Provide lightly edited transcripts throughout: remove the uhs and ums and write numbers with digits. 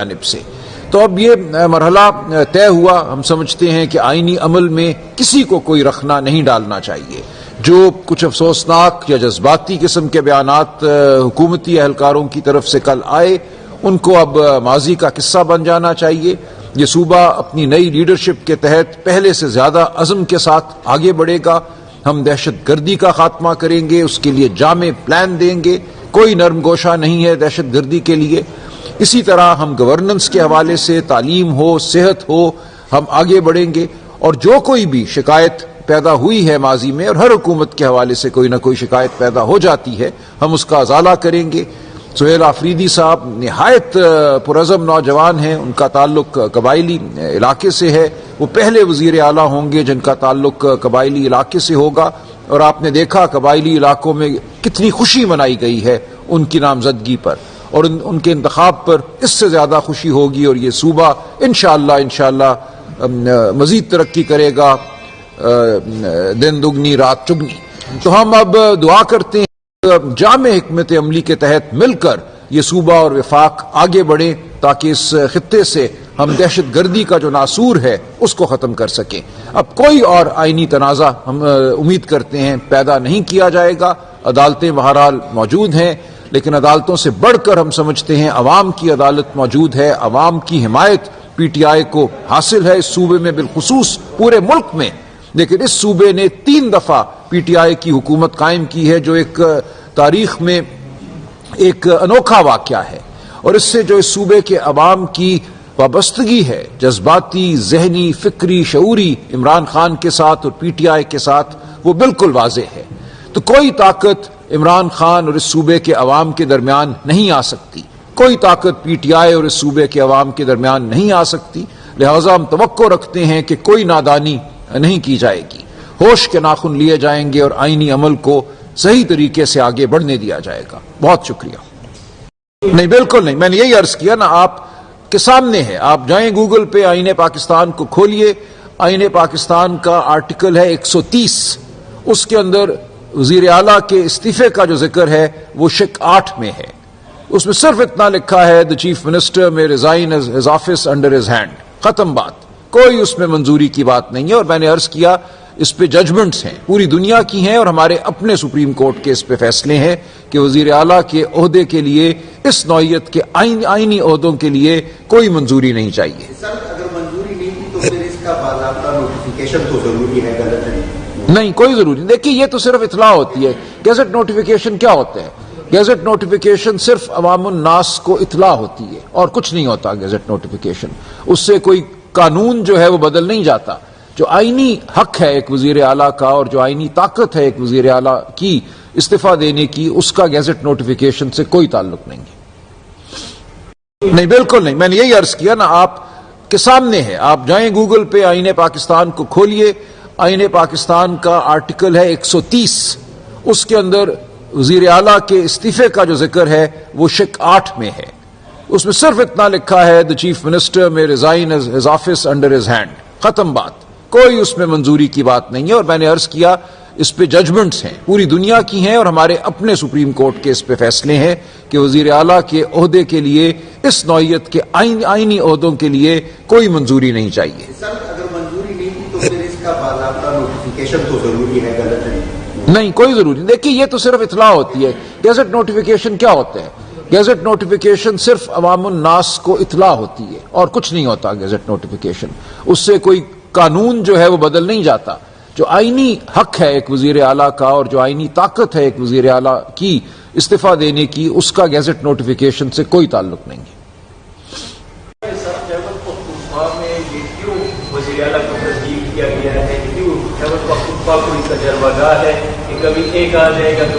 جانب سے۔ تو اب یہ مرحلہ طے ہوا، ہم سمجھتے ہیں کہ آئینی عمل میں کسی کو کوئی رخنہ نہیں ڈالنا چاہیے۔ جو کچھ افسوسناک یا جذباتی قسم کے بیانات حکومتی اہلکاروں کی طرف سے کل آئے، ان کو اب ماضی کا قصہ بن جانا چاہیے۔ یہ صوبہ اپنی نئی لیڈرشپ کے تحت پہلے سے زیادہ عزم کے ساتھ آگے بڑھے گا۔ ہم دہشت گردی کا خاتمہ کریں گے، اس کے لیے جامع پلان دیں گے، کوئی نرم گوشہ نہیں ہے دہشت گردی کے لیے۔ اسی طرح ہم گورننس کے حوالے سے، تعلیم ہو، صحت ہو، ہم آگے بڑھیں گے، اور جو کوئی بھی شکایت پیدا ہوئی ہے ماضی میں، اور ہر حکومت کے حوالے سے کوئی نہ کوئی شکایت پیدا ہو جاتی ہے، ہم اس کا ازالہ کریں گے۔ سہیل آفریدی صاحب نہایت پرعزم نوجوان ہیں، ان کا تعلق قبائلی علاقے سے ہے، وہ پہلے وزیر اعلیٰ ہوں گے جن کا تعلق قبائلی علاقے سے ہوگا، اور آپ نے دیکھا قبائلی علاقوں میں کتنی خوشی منائی گئی ہے ان کی نامزدگی پر، اور ان کے انتخاب پر اس سے زیادہ خوشی ہوگی، اور یہ صوبہ انشاءاللہ مزید ترقی کرے گا، دن دگنی رات چگنی۔ تو ہم اب دعا کرتے ہیں جامع حکمت عملی کے تحت مل کر یہ صوبہ اور وفاق آگے بڑھیں، تاکہ اس خطے سے ہم دہشت گردی کا جو ناسور ہے اس کو ختم کر سکیں۔ اب کوئی اور آئینی تنازع ہم امید کرتے ہیں پیدا نہیں کیا جائے گا۔ عدالتیں بہرحال موجود ہیں، لیکن عدالتوں سے بڑھ کر ہم سمجھتے ہیں عوام کی عدالت موجود ہے، عوام کی حمایت پی ٹی آئی کو حاصل ہے اس صوبے میں، بالخصوص پورے ملک میں۔ لیکن اس صوبے نے 3 دفعہ پی ٹی آئی کی حکومت قائم کی ہے، جو ایک تاریخ میں ایک انوکھا واقعہ ہے، اور اس سے جو اس صوبے کے عوام کی وابستگی ہے، جذباتی، ذہنی، فکری، شعوری، عمران خان کے ساتھ اور پی ٹی آئی کے ساتھ، وہ بالکل واضح ہے۔ تو کوئی طاقت عمران خان اور اس صوبے کے عوام کے درمیان نہیں آ سکتی، کوئی طاقت پی ٹی آئی اور اس صوبے کے عوام کے درمیان نہیں آ سکتی۔ لہذا ہم توقع رکھتے ہیں کہ کوئی نادانی نہیں کی جائے گی، ہوش کے ناخن لیے جائیں گے، اور آئینی عمل کو صحیح طریقے سے آگے بڑھنے دیا جائے گا۔ بہت شکریہ۔ نہیں، بالکل نہیں، میں نے یہی عرض کیا نا، آپ کے سامنے ہے، آپ جائیں گوگل پہ، آئین پاکستان کو کھولیے، آئین پاکستان کا آرٹیکل ہے 130، اس کے اندر وزیر اعلیٰ کے استعفے کا جو ذکر ہے وہ شق 8 میں ہے۔ اس میں صرف اتنا لکھا ہے the chief minister may resign his office under his hand، ختم بات، کوئی اس میں منظوری کی بات نہیں ہے۔ اور میں نے عرض کیا اس پہ ججمنٹس ہیں، پوری دنیا کی ہیں، اور ہمارے اپنے سپریم کورٹ کے اس پہ فیصلے ہیں کہ وزیر اعلیٰ کے عہدے کے لیے، اس نوعیت کے آئینی عہدوں کے لیے کوئی منظوری نہیں چاہیے۔ سر اگر منظوری نہیں تھی تو پھر اس کا باضابطہ نوٹیفیکیشن تو ضروری ہے، غلط ہے؟ نہیں، کوئی ضروری نہیں۔ دیکھیے یہ تو صرف اطلاع ہوتی ہے، گیزٹ نوٹیفیکیشن کیا ہوتا ہے؟ گیزٹ نوٹیفیکیشن صرف عوام الناس کو اطلاع ہوتی ہے، اور کچھ نہیں ہوتا گیزٹ نوٹیفیکیشن، اس سے کوئی قانون جو ہے وہ بدل نہیں جاتا۔ جو آئینی حق ہے ایک وزیر اعلیٰ کا، اور جو آئینی طاقت ہے ایک وزیر اعلیٰ کی استعفیٰ دینے کی، اس کا گیزٹ نوٹیفیکیشن سے کوئی تعلق نہیں ہے۔ نہیں، بالکل نہیں، میں نے یہی عرض کیا نا، آپ کے سامنے ہے، آپ جائیں گوگل پہ، آئین پاکستان کو کھولیے، آئین پاکستان کا آرٹیکل ہے 130، اس کے اندر وزیر اعلیٰ کے استعفے کا جو ذکر ہے وہ شق 8 میں ہے۔ اس میں صرف اتنا لکھا ہے the chief minister may resign his office under his hand، ختم بات، کوئی اس میں منظوری کی بات نہیں ہے۔ اور میں نے عرض کیا اس پہ ججمنٹس ہیں، پوری دنیا کی ہیں، اور ہمارے اپنے سپریم کورٹ کے اس پہ فیصلے ہیں کہ وزیر اعلیٰ کے عہدے کے لیے، اس نوعیت کے آئینی عہدوں کے لیے کوئی منظوری نہیں چاہیے۔ سر اگر منظوری نہیں تھی تو پھر اس کا باضابطہ نوٹیفیکیشن تو ضروری ہے، غلط ہے؟ نہیں، کوئی ضروری نہیں۔ دیکھیے یہ تو صرف اطلاع ہوتی ہے، گیزٹ نوٹیفیکیشن کیا ہوتا ہے؟ گیزٹ نوٹیفیکیشن صرف عوام الناس کو اطلاع ہوتی ہے، اور کچھ نہیں ہوتا گیزٹ نوٹیفیکیشن، اس سے کوئی قانون جو ہے وہ بدل نہیں جاتا۔ جو آئینی حق ہے ایک وزیر اعلیٰ کا، اور جو آئینی طاقت ہے ایک وزیر اعلیٰ کی استعفیٰ دینے کی، اس کا گیزٹ نوٹیفیکیشن سے کوئی تعلق نہیں ہے۔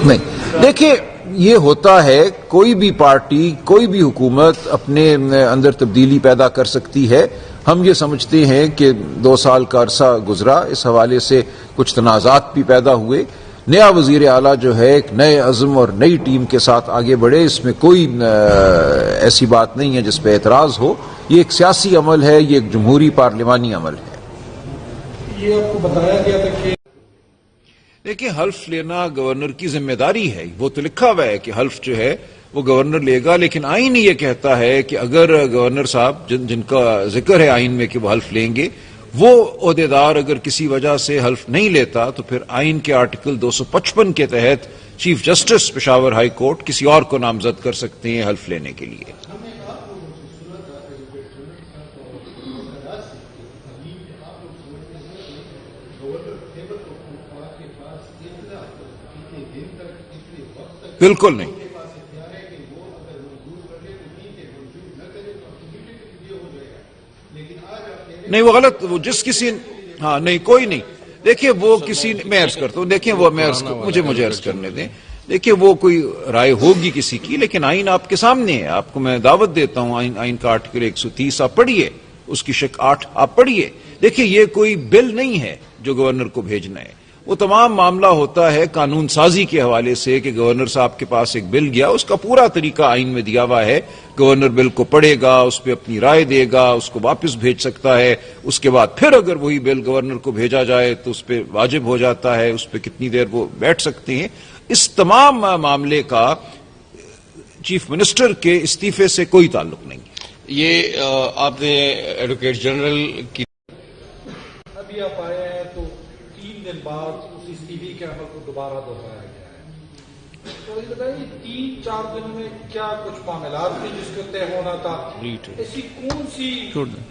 نہیں، دیکھیے یہ ہوتا ہے، کوئی بھی پارٹی، کوئی بھی حکومت اپنے اندر تبدیلی پیدا کر سکتی ہے۔ ہم یہ سمجھتے ہیں کہ 2 سال کا عرصہ گزرا، اس حوالے سے کچھ تنازعات بھی پیدا ہوئے۔ نیا وزیر اعلیٰ جو ہے ایک نئے عزم اور نئی ٹیم کے ساتھ آگے بڑھے، اس میں کوئی ایسی بات نہیں ہے جس پہ اعتراض ہو۔ یہ ایک سیاسی عمل ہے، یہ ایک جمہوری پارلیمانی عمل ہے۔ یہ آپ کو بتایا گیا تھا کہ دیکھیں حلف لینا گورنر کی ذمہ داری ہے، وہ تو لکھا ہوا ہے کہ حلف جو ہے وہ گورنر لے گا، لیکن آئین یہ کہتا ہے کہ اگر گورنر صاحب جن کا ذکر ہے آئین میں کہ وہ حلف لیں گے، وہ عہدیدار اگر کسی وجہ سے حلف نہیں لیتا تو پھر آئین کے آرٹیکل 255 کے تحت chief justice Peshawar high court کسی اور کو نامزد کر سکتے ہیں حلف لینے کے لیے۔ بالکل نہیں، نہیں وہ غلط، وہ جس کسی ہاں نہیں کوئی نہیں، دیکھیں وہ کسی میں عرض کرتا ہوں، دیکھیں وہ میں مجھے عرض کرنے دیں، دیکھیں وہ کوئی رائے ہوگی کسی کی، لیکن آئین آپ کے سامنے ہے، آپ کو میں دعوت دیتا ہوں آئین کا آرٹیکل 130 آپ پڑھیے، اس کی شق 8 آپ پڑھیے، دیکھیں یہ کوئی بل نہیں ہے جو گورنر کو بھیجنا ہے، وہ تمام معاملہ ہوتا ہے قانون سازی کے حوالے سے کہ گورنر صاحب کے پاس ایک بل گیا، اس کا پورا طریقہ آئین میں دیا ہوا ہے، گورنر بل کو پڑھے گا، اس پہ اپنی رائے دے گا، اس کو واپس بھیج سکتا ہے، اس کے بعد پھر اگر وہی بل گورنر کو بھیجا جائے تو اس پہ واجب ہو جاتا ہے، اس پہ کتنی دیر وہ بیٹھ سکتے ہیں۔ اس تمام معاملے کا چیف منسٹر کے استعفے سے کوئی تعلق نہیں ہے۔ یہ آپ نے ایڈوکیٹ جنرل کی ابھی آپ آئے ہیں تو 3 دن بعد اس استعفے کے عمل کو دوبارہ دہرایا گیا ہے، تو یہ بتائیے 3-4 دن میں کیا کچھ معاملات تھے جس کو طے ہونا تھا؟ ایسی کون سی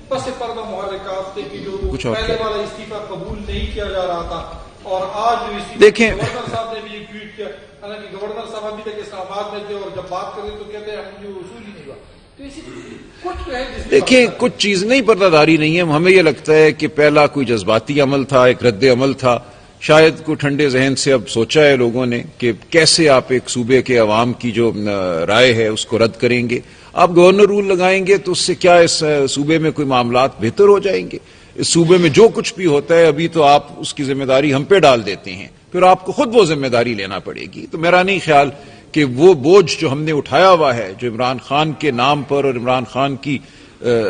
پس پردہ محرکات تھے کہ جو پہلے والا استعفیٰ قبول نہیں کیا جا رہا تھا اور آج جو دیکھیں گورنر صاحب نے بھی یہ ٹویٹ کیا، حالانکہ گورنر صاحب ابھی تک اسلام آباد میں تھے اور جب بات کرتے تو کہتے ہیں ہم جو اصول ہی نہیں ہوا، تو اسی کچھ ہے جس دیکھیں کچھ چیز نہیں پردہ داری نہیں ہے، ہمیں یہ لگتا ہے کہ پہلا کوئی جذباتی عمل تھا، ایک رد عمل تھا، شاید کوئی ٹھنڈے ذہن سے اب سوچا ہے لوگوں نے کہ کیسے آپ ایک صوبے کے عوام کی جو رائے ہے اس کو رد کریں گے، آپ گورنر رول لگائیں گے تو اس سے کیا اس صوبے میں کوئی معاملات بہتر ہو جائیں گے؟ اس صوبے میں جو کچھ بھی ہوتا ہے ابھی تو آپ اس کی ذمہ داری ہم پہ ڈال دیتے ہیں، پھر آپ کو خود وہ ذمہ داری لینا پڑے گی، تو میرا نہیں خیال کہ وہ بوجھ جو ہم نے اٹھایا ہوا ہے، جو عمران خان کے نام پر اور عمران خان کی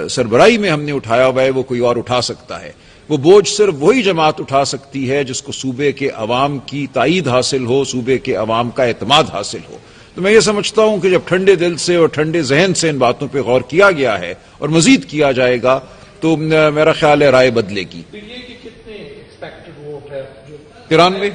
سربراہی میں ہم نے اٹھایا ہوا ہے، وہ کوئی اور اٹھا سکتا ہے۔ وہ بوجھ صرف وہی جماعت اٹھا سکتی ہے جس کو صوبے کے عوام کی تائید حاصل ہو، صوبے کے عوام کا اعتماد حاصل ہو۔ تو میں یہ سمجھتا ہوں کہ جب ٹھنڈے دل سے اور ٹھنڈے ذہن سے ان باتوں پہ غور کیا گیا ہے اور مزید کیا جائے گا تو میرا خیال ہے رائے بدلے گی۔ یہ کہ کتنے ایکسپیکٹڈ ووٹ ہے جو 93